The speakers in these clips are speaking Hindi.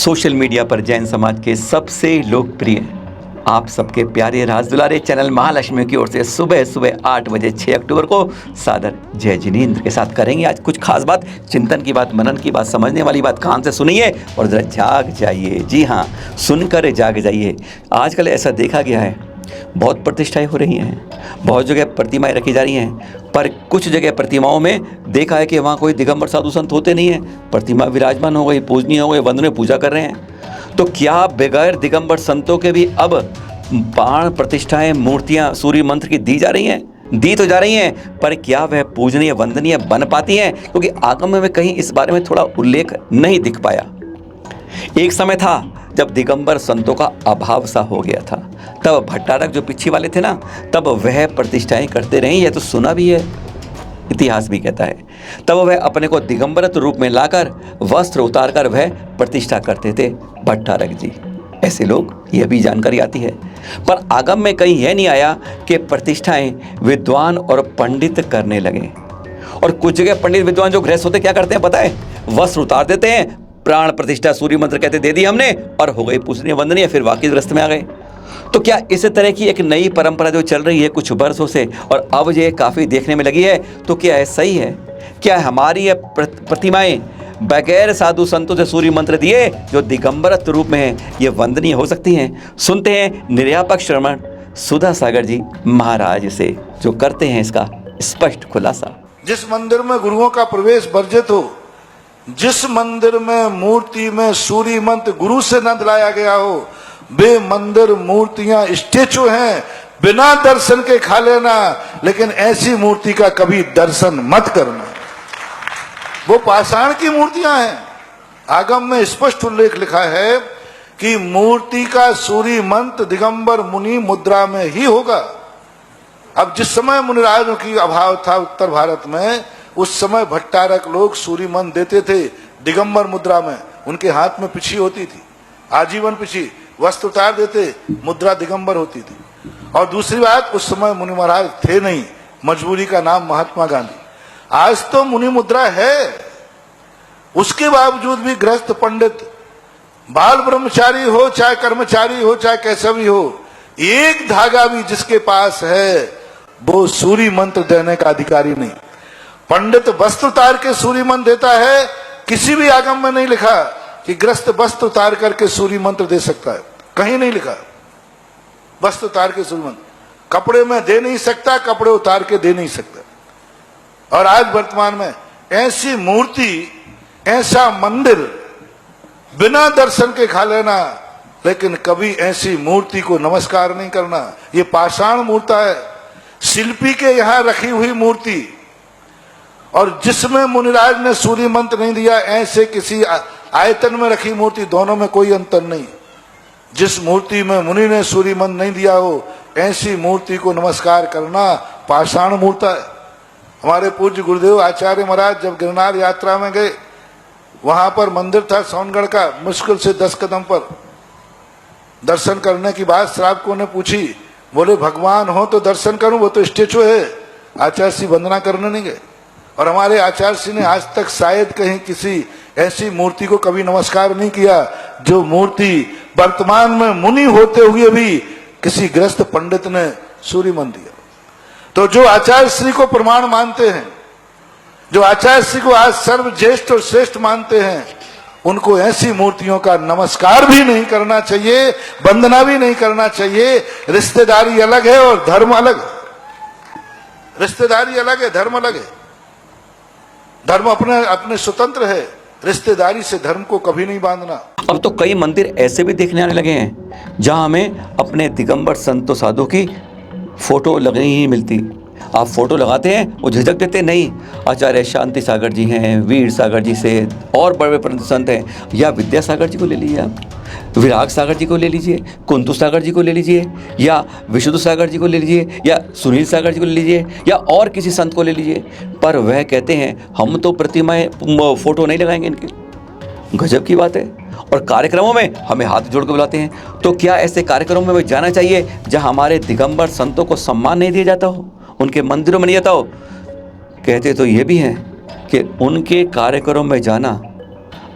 सोशल मीडिया पर जैन समाज के सबसे लोकप्रिय आप सबके प्यारे राज दुलारे चैनल महालक्ष्मी की ओर से सुबह सुबह 8 बजे 6 अक्टूबर को सादर जय जिनेंद्र के साथ करेंगे आज कुछ खास बात, चिंतन की बात, मनन की बात, समझने वाली बात। कान से सुनिए और ज़रा जाग जाइए। जी हाँ, सुनकर जाग जाइए। आजकल ऐसा देखा गया है, बहुत प्रतिष्ठाएं हो रही हैं, बहुत जगह प्रतिमाएं रखी जा रही हैं, पर कुछ जगह प्रतिमाओं में देखा है कि वहाँ कोई दिगंबर साधु संत होते नहीं हैं। प्रतिमा विराजमान हो गई, पूजनीय हो गई, वंदनीय पूजा कर रहे हैं। तो क्या बगैर दिगंबर संतों के भी अब प्राण प्रतिष्ठाएं, मूर्तियां सूर्य मंत्र की दी जा रही हैं? दी तो जा रही हैं, पर क्या वह पूजनीय वंदनीय बन पाती हैं? क्योंकि आगम में कहीं इस बारे में थोड़ा उल्लेख नहीं दिख पाया। एक समय था जब दिगंबर संतों का अभाव सा हो गया था, तब भट्टारक जो पीछे वाले थे ना, तब वह प्रतिष्ठाएं करते रहे। यह तो सुना भी है, इतिहास भी कहता है। तब वह अपने को दिगंबरत्व रूप में लाकर वस्त्र उतारकर वह प्रतिष्ठा करते थे भट्टारक जी। ऐसे लोग, यह भी जानकारी आती है। पर आगम में कहीं यह नहीं आया कि प्रतिष्ठाएं विद्वान और पंडित करने लगे। और कुछ जगह पंडित विद्वान जो गृहस्थ होते क्या करते हैं पता है? वस्त्र उतार देते हैं, प्राण प्रतिष्ठा सूर्य मंत्र कहते दे दी हमने और हो गई पूजनीय वंदनीय, फिर वाकई गृहस्थ में आ गए। तो क्या इस तरह की एक नई परंपरा जो चल रही है कुछ वर्षों से और अब ये काफ़ी देखने में लगी है, तो क्या ऐसा ही है? क्या हमारी ये प्रतिमाएं बगैर साधु संतों से सूर्य मंत्र दिए जो दिगंबरत्व रूप में है, ये वंदनीय हो सकती हैं? सुनते हैं निर्यापक श्रवण सुधा सागर जी महाराज से, जो करते हैं इसका स्पष्ट खुलासा। जिस मंदिर में गुरुओं का प्रवेश वर्जित हो, जिस मंदिर में मूर्ति में सूर्य मंत्र गुरु से न दिलाया गया हो, वे मंदिर मूर्तियां स्टेचू हैं, बिना दर्शन के खा लेना, लेकिन ऐसी मूर्ति का कभी दर्शन मत करना। वो पाषाण की मूर्तियां हैं। आगम में स्पष्ट उल्लेख लिखा है कि मूर्ति का सूर्य मंत्र दिगंबर मुनि मुद्रा में ही होगा। अब जिस समय मुनिराजों की अभाव था उत्तर भारत में, उस समय भट्टारक लोग सूर्य मंत्र देते थे दिगंबर मुद्रा में। उनके हाथ में पिछी होती थी, आजीवन पिछी, वस्त्र उतार देते, मुद्रा दिगंबर होती थी। और दूसरी बात, उस समय मुनि महाराज थे नहीं, मजबूरी का नाम महात्मा गांधी। आज तो मुनि मुद्रा है, उसके बावजूद भी गृहस्थ पंडित, बाल ब्रह्मचारी हो चाहे कर्मचारी हो चाहे कैसा भी हो, एक धागा भी जिसके पास है वो सूर्य मंत्र देने का अधिकारी नहीं। पंडित वस्त्र उतार के सूर्य मंत्र देता है, किसी भी आगम में नहीं लिखा कि गृहस्थ वस्त्र उतार करके सूर्य मंत्र दे सकता है, कहीं नहीं लिखा। वस्त्र उतार के सूर्य मंत्र कपड़े में दे नहीं सकता, कपड़े उतार के दे नहीं सकता। और आज वर्तमान में ऐसी मूर्ति, ऐसा मंदिर बिना दर्शन के खा लेना, लेकिन कभी ऐसी मूर्ति को नमस्कार नहीं करना, ये पाषाण मूर्ता है, शिल्पी के यहां रखी हुई मूर्ति। और जिसमें मुनिराज ने सूर्य मंत्र नहीं दिया, ऐसे किसी आयतन में रखी मूर्ति, दोनों में कोई अंतर नहीं। जिस मूर्ति में मुनि ने सूर्य मंत्र नहीं दिया हो, ऐसी मूर्ति को नमस्कार करना पाषाण मूर्ता है। हमारे पूज्य गुरुदेव आचार्य महाराज जब गिरनार यात्रा में गए, वहां पर मंदिर था सोनगढ़ का, मुश्किल से 10 कदम पर। दर्शन करने की बात श्रावकों ने पूछी, बोले भगवान हो तो दर्शन करूं, वो तो स्टेचू है। आचार्य श्री वंदना करने नहीं गए। और हमारे आचार्य श्री ने आज तक शायद कहीं किसी ऐसी मूर्ति को कभी नमस्कार नहीं किया जो मूर्ति वर्तमान में मुनि होते हुए भी किसी गृहस्थ पंडित ने सूर्य मंत्र दिया। तो जो आचार्य श्री को प्रमाण मानते हैं, जो आचार्य श्री को आज सर्वज्येष्ठ और श्रेष्ठ मानते हैं, उनको ऐसी मूर्तियों का नमस्कार भी नहीं करना चाहिए, वंदना भी नहीं करना चाहिए। रिश्तेदारी अलग है और धर्म अलग है। रिश्तेदारी अलग है, धर्म अलग है। धर्म अपने अपने स्वतंत्र है, रिश्तेदारी से धर्म को कभी नहीं बांधना। अब तो कई मंदिर ऐसे भी देखने आने लगे हैं जहां हमें अपने दिगंबर संतों साधु की फोटो लगनी ही मिलती। आप फोटो लगाते हैं, वो झिझक देते नहीं, आचार्य शांति सागर जी हैं, वीर सागर जी से और बड़े बड़े संत हैं, या विद्यासागर जी को ले लीजिए, आप विराग सागर जी को ले लीजिए, कुंतु सागर जी को ले लीजिए, या विशुद्ध सागर जी को ले लीजिए, या सुनील सागर जी को ले लीजिए, या और किसी संत को ले लीजिए। पर वह कहते हैं हम तो प्रतिमाएं फोटो नहीं लगाएंगे इनके। गजब की बात है। और कार्यक्रमों में हमें हाथ जोड़ के बुलाते हैं। तो क्या ऐसे कार्यक्रमों में जाना चाहिए जहां हमारे दिगंबर संतों को सम्मान नहीं दिया जाता हो, उनके मंदिरों में नहीं जाता हो? कहते तो ये भी हैं कि उनके कार्यक्रमों में जाना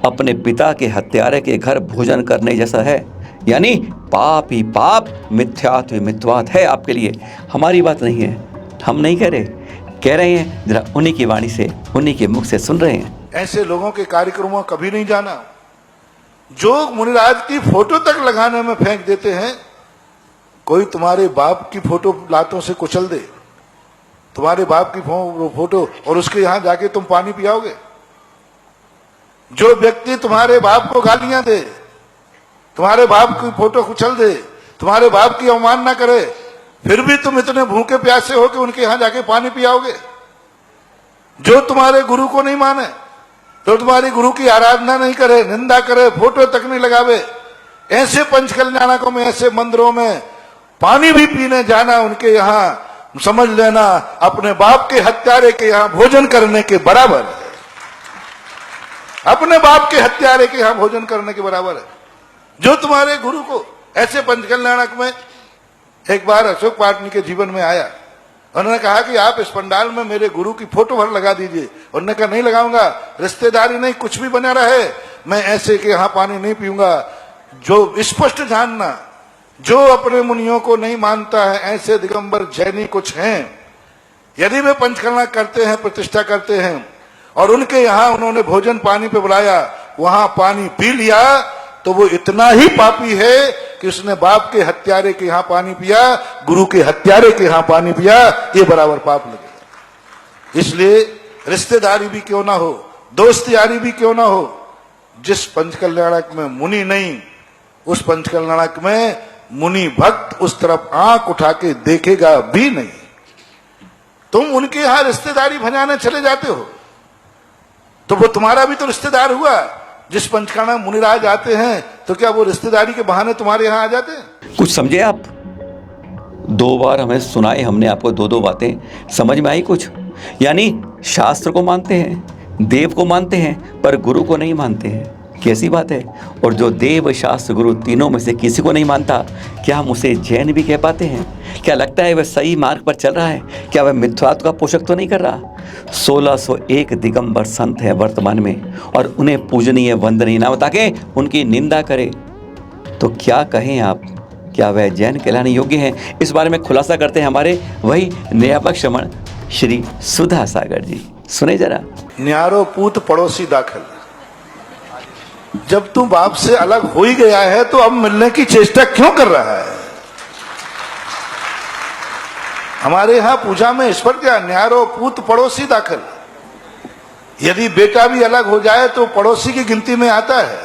अपने पिता के हत्यारे के घर भोजन करने जैसा है। यानी पाप ही पाप, मिथ्यात्व ही मिथ्यात्व है आपके लिए। हमारी बात नहीं है, हम नहीं कह रहे हैं, जरा उन्हीं की वाणी से, उन्हीं के मुख से सुन रहे हैं। ऐसे लोगों के कार्यक्रमों कभी नहीं जाना जो मुनिराज की फोटो तक लगाने में फेंक देते हैं। कोई तुम्हारे बाप की फोटो लातों से कुचल दे, तुम्हारे बाप की फोटो, और उसके यहां जाके तुम पानी पियाओगे। जो व्यक्ति तुम्हारे बाप को गालियां दे, तुम्हारे बाप की फोटो कुचल दे, तुम्हारे बाप की अवमानना करे, फिर भी तुम इतने भूखे प्यासे हो कि उनके यहां जाके पानी पियाओगे। जो तुम्हारे गुरु को नहीं माने, तो तुम्हारी गुरु की आराधना नहीं करे, निंदा करे, फोटो तक नहीं लगावे, ऐसे पंच कल्याणकों में, ऐसे मंदिरों में पानी भी पीने जाना उनके यहां, समझ लेना अपने बाप के हत्यारे के यहां भोजन करने के बराबर है। अपने बाप के हत्यारे के यहां भोजन करने के बराबर है। जो तुम्हारे गुरु को ऐसे पंच कल्याणक में, एक बार अशोक पाटनी के जीवन में आया, उन्होंने कहा कि आप इस पंडाल में मेरे गुरु की फोटो भर लगा दीजिए। उन्होंने कहा नहीं लगाऊंगा, रिश्तेदारी नहीं, कुछ भी बना रहे, मैं ऐसे के यहां पानी नहीं पीऊंगा। जो स्पष्ट जानना, जो अपने मुनियों को नहीं मानता है, ऐसे दिगंबर जैनी कुछ हैं। यदि वे पंचकर्मा करते हैं, प्रतिष्ठा करते हैं, और उनके यहां उन्होंने भोजन पानी पे बुलाया, वहां पानी पी लिया, तो वो इतना ही पापी है कि उसने बाप के हत्यारे के यहां पानी पिया, गुरु के हत्यारे के यहां पानी पिया, ये बराबर पाप लगेगा। इसलिए रिश्तेदारी भी क्यों ना हो, दोस्त यारी भी क्यों ना हो, जिस पंचकल्याणक में मुनि नहीं, उस पंचकल्याणक में मुनि भक्त उस तरफ आंख उठा के देखेगा भी नहीं। तुम उनके यहां रिश्तेदारी भजाने चले जाते हो, तो वो तुम्हारा भी तो रिश्तेदार हुआ। जिस पंचकर्मा मुनिराज आते हैं, तो क्या वो रिश्तेदारी के बहाने तुम्हारे यहां आ जाते हैं? कुछ समझे आप? 2 बार हमें सुनाए हमने आपको 2-2 बातें, समझ में आई कुछ? यानी शास्त्र को मानते हैं, देव को मानते हैं, पर गुरु को नहीं मानते हैं। कैसी बात है? और जो देव, शास्त्र, गुरु तीनों में से किसी को नहीं मानता, क्या हम उसे जैन भी कह पाते हैं? क्या लगता है वह सही मार्ग पर चल रहा है? क्या वह मिथ्यात्व का पोषक तो नहीं कर रहा? 1601 दिगंबर संत है वर्तमान में, और उन्हें पूजनीय, वंदनीय ना बता के उनकी निंदा करे, तो क्या कहें आप? क्या वह जैन कहलाने योग्य हैं? इस बारे में खुलासा करते हैं हमारे वही न्यायपक श्रमण श्री सुधा सागर जी। सुने जरा। न्यारो पूत पड़ोसी दाखिल। जब तू बाप से अलग हो ही गया है, तो अब मिलने की चेष्टा क्यों कर रहा है? हमारे यहां पूजा में ईश्वर क्या, न्यारो पूत पड़ोसी दाखिल। यदि बेटा भी अलग हो जाए तो पड़ोसी की गिनती में आता है।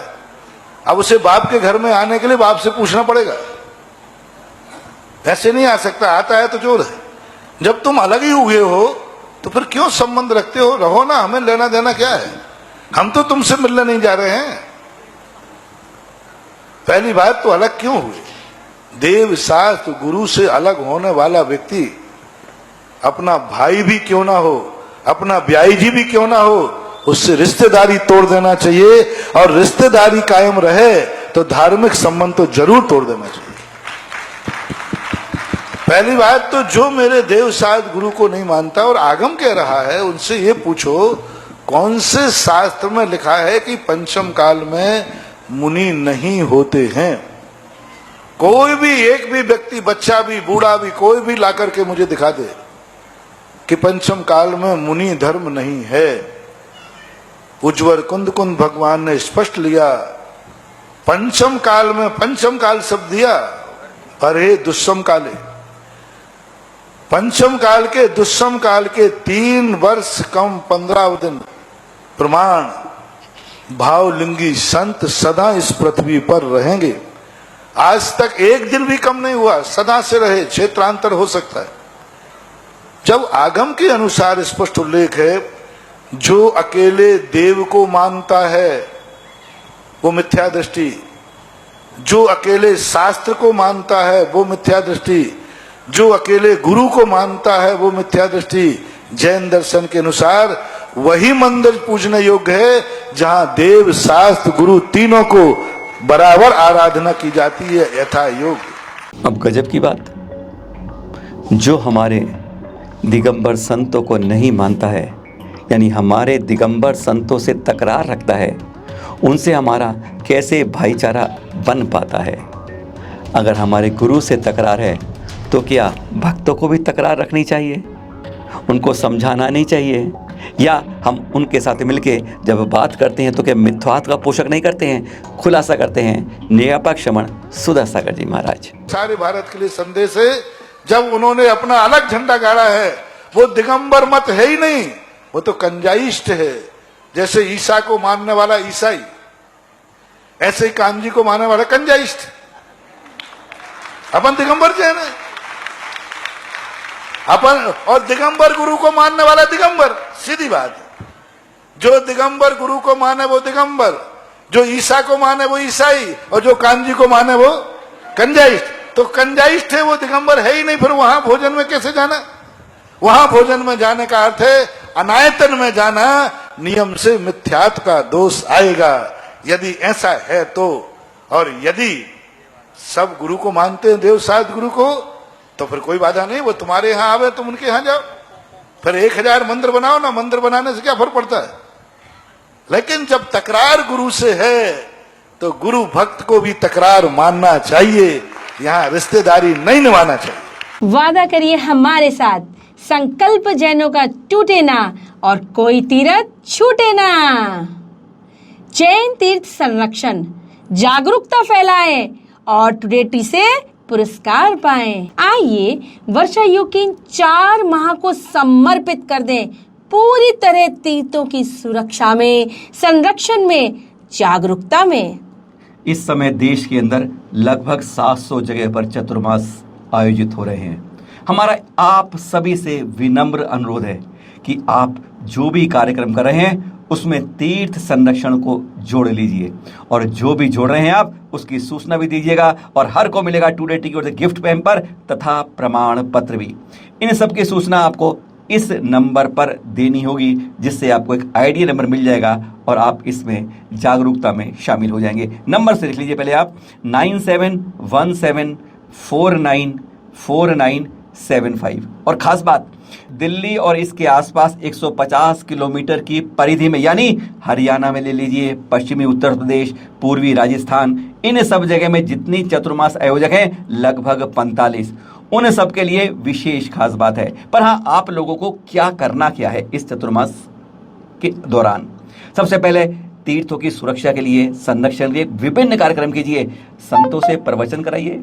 अब उसे बाप के घर में आने के लिए बाप से पूछना पड़ेगा, ऐसे नहीं आ सकता, आता है तो जोर है। जब तुम अलग ही हुए हो, तो फिर क्यों संबंध रखते हो? रहो ना, हमें लेना देना क्या है? हम तो तुमसे मिलने नहीं जा रहे हैं। पहली बात तो अलग क्यों हुए? देव, शास्त्र, गुरु से अलग होने वाला व्यक्ति अपना भाई भी क्यों ना हो, अपना ब्याई जी भी क्यों ना हो, उससे रिश्तेदारी तोड़ देना चाहिए। और रिश्तेदारी कायम रहे तो धार्मिक संबंध तो जरूर तोड़ देना चाहिए। पहली बात तो जो मेरे देव, शास्त्र, गुरु को नहीं मानता और आगम कह रहा है, उनसे ये पूछो कौन से शास्त्र में लिखा है कि पंचम काल में मुनि नहीं होते हैं? कोई भी, एक भी व्यक्ति, बच्चा भी, बूढ़ा भी, कोई भी लाकर के मुझे दिखा दे कि पंचम काल में मुनि धर्म नहीं है। उज्ज्वल कुंद कुंद भगवान ने स्पष्ट लिया, पंचम काल में, पंचम काल शब्द दिया, अरे दुष्सम काले, पंचम काल के, दुष्सम काल के 3 वर्ष कम 15 दिन प्रमाण भावलिंगी संत सदा इस पृथ्वी पर रहेंगे। आज तक एक दिन भी कम नहीं हुआ, सदा से रहे, क्षेत्रांतर हो सकता है। जब आगम के अनुसार स्पष्ट उल्लेख है, जो अकेले देव को मानता है वो मिथ्या दृष्टि, जो अकेले शास्त्र को मानता है वो मिथ्या दृष्टि, जो अकेले गुरु को मानता है वो मिथ्या दृष्टि। जैन दर्शन के अनुसार वही मंदिर पूजने योग्य है जहां देव, शास्त्र, गुरु तीनों को बराबर आराधना की जाती है, यथा योग। अब गजब की बात, जो हमारे दिगंबर संतों को नहीं मानता है, यानी हमारे दिगंबर संतों से तकरार रखता है, उनसे हमारा कैसे भाईचारा बन पाता है। अगर हमारे गुरु से तकरार है तो क्या भक्तों को भी तकरार रखनी चाहिए, उनको समझाना नहीं चाहिए, या हम उनके साथ मिलके जब बात करते हैं तो क्या मिथ्यात्व का पोषक नहीं करते हैं, खुलासा करते हैं। निरापक क्षमण सुधा सागर जी महाराज। सारे भारत के लिए संदेश है। जब उन्होंने अपना अलग झंडा गाड़ा है, वो दिगंबर मत है ही नहीं, वो तो कंजाइस्ट है। जैसे ईसा को मानने वाला ईसाई, ऐसे ही कांजी को मानने वाला कंजाइस्ट। अपन दिगंबर जो है ना, अपन और दिगंबर गुरु को मानने वाला दिगंबर, सीधी बात है। जो दिगंबर गुरु को माने वो दिगंबर, जो ईसा को माने वो ईसाई, और जो कांजी को माने वो कंजाइस्ट। तो कंजाइस्ट है, वो दिगंबर है ही नहीं, फिर वहां भोजन में कैसे जाना? वहां भोजन में जाने का अर्थ है अनायतन में जाना। नियम से मिथ्यात्व का दोष आएगा यदि ऐसा है तो। और यदि सब गुरु को मानते हैं, देव साध गुरु को, तो फिर कोई बाधा नहीं। वो तुम्हारे यहां आवे, तुम उनके यहां जाओ। फिर 1000 मंदिर बनाओ ना, मंदिर बनाने से क्या फर्क पड़ता है। लेकिन जब तकरार गुरु से है तो गुरु भक्त को भी तकरार मानना चाहिए, यहाँ रिश्तेदारी नहीं निभाना चाहिए। वादा करिए हमारे साथ, संकल्प जैनों का टूटे ना और कोई तीर्थ छूटे ना। जैन तीर्थ संरक्षण, जागरूकता फैलाएं और टुडे टी से पुरस्कार पाएं। आइए वर्षा योग के इन 4 माह को समर्पित कर दें पूरी तरह तीर्थों की सुरक्षा में, संरक्षण में, जागरूकता में। इस समय देश के अंदर लगभग 700 जगह पर चतुर्मास आयोजित हो रहे हैं। हमारा आप सभी से विनम्र अनुरोध है कि आप जो भी कार्यक्रम कर रहे हैं उसमें तीर्थ संरक्षण को जोड़ लीजिए, और जो भी जोड़ रहे हैं आप उसकी सूचना भी दीजिएगा, और हर को मिलेगा टुडे टी की ओर से गिफ्ट पैम्पर तथा प्रमाण पत्र भी। इन सब की सूचना आपको इस नंबर पर देनी होगी, जिससे आपको एक आईडी नंबर मिल जाएगा और आप इसमें जागरूकता में शामिल हो जाएंगे। नंबर से लिख लीजिए पहले आप 9717494975। और खास बात, दिल्ली और इसके आसपास 150 किलोमीटर की परिधि में, यानी हरियाणा में ले लीजिए, पश्चिमी उत्तर प्रदेश, पूर्वी राजस्थान, इन सब जगह में जितनी चतुर्मास आयोजक हैं लगभग 45, उन सब के लिए विशेष खास बात है। पर हाँ, आप लोगों को क्या करना क्या है इस चतुर्मास के दौरान। सबसे पहले तीर्थों की सुरक्षा के लिए, संरक्षण के लिए विभिन्न कार्यक्रम कीजिए। संतों से प्रवचन कराइए,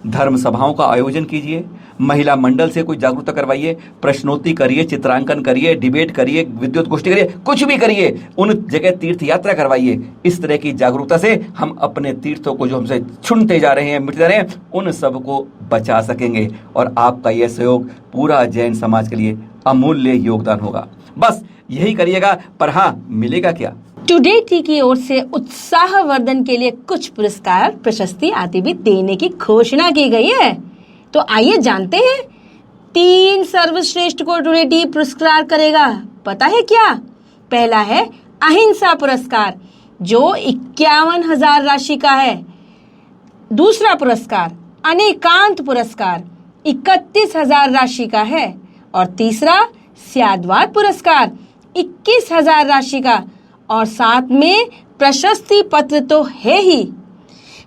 धर्म सभाओं का आयोजन कीजिए, महिला मंडल से कोई जागरूकता करवाइए, प्रश्नोत्तरी करिए, चित्रांकन करिए, डिबेट करिए, विद्युत गोष्ठी करिए, कुछ भी करिए। उन जगह तीर्थ यात्रा करवाइए। इस तरह की जागरूकता से हम अपने तीर्थों को जो हमसे छुनते जा रहे हैं, मिटते जा रहे हैं, उन सब को बचा सकेंगे। और आपका यह सहयोग पूरा जैन समाज के लिए अमूल्य योगदान होगा। बस यही करिएगा। पर हाँ, मिलेगा क्या? टुडे टी की ओर से उत्साहवर्धन के लिए कुछ पुरस्कार, प्रशस्ति आदि भी देने की घोषणा की गई है। तो आइए जानते हैं 3 सर्वश्रेष्ठ को टुडे टी पुरस्कार करेगा। पता है क्या? पहला है अहिंसा पुरस्कार, जो 51,000 राशि का है। दूसरा पुरस्कार अनेकांत पुरस्कार 31,000 राशि का है। और तीसरा स्यादवाद पुरस्कार 21,000 राशि का। और साथ में प्रशस्ति पत्र तो है ही।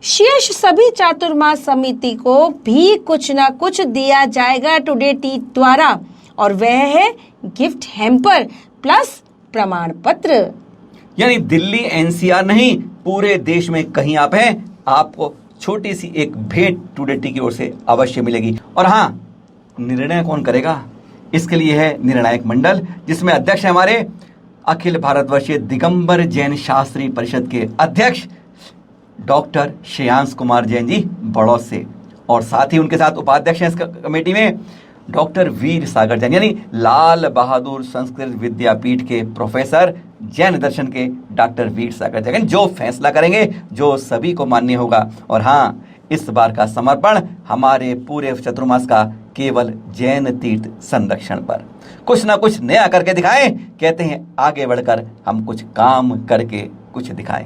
शेष सभी चातुर्मास समिति को भी कुछ ना कुछ दिया जाएगा टुडे टी द्वारा, और वह है गिफ्ट हैम्पर प्लस प्रमाण पत्र। यानी दिल्ली एनसीआर नहीं, पूरे देश में कहीं आप हैं, आपको छोटी सी एक भेंट टुडे टी की ओर से अवश्य मिलेगी। और हाँ, निर्णय कौन करेगा? इसके लिए है निर्णायक मंडल, जिसमें अध्यक्ष है हमारे अखिल भारतवर्षीय दिगंबर जैन शास्त्री परिषद के अध्यक्ष डॉक्टर श्रेयांश कुमार जैन जी बड़ौद से, और साथ ही उनके साथ उपाध्यक्ष हैं इस कमेटी में डॉक्टर वीर सागर जैन, यानी लाल बहादुर संस्कृत विद्यापीठ के प्रोफेसर, जैन दर्शन के डॉक्टर वीर सागर जैन, जो फैसला करेंगे जो सभी को मान्य होगा। और हाँ, इस बार का समर्पण हमारे पूरे चतुर्मास का केवल जैन तीर्थ संरक्षण पर। कुछ ना कुछ नया करके दिखाएं, कहते हैं आगे बढ़कर हम कुछ काम करके कुछ दिखाएं।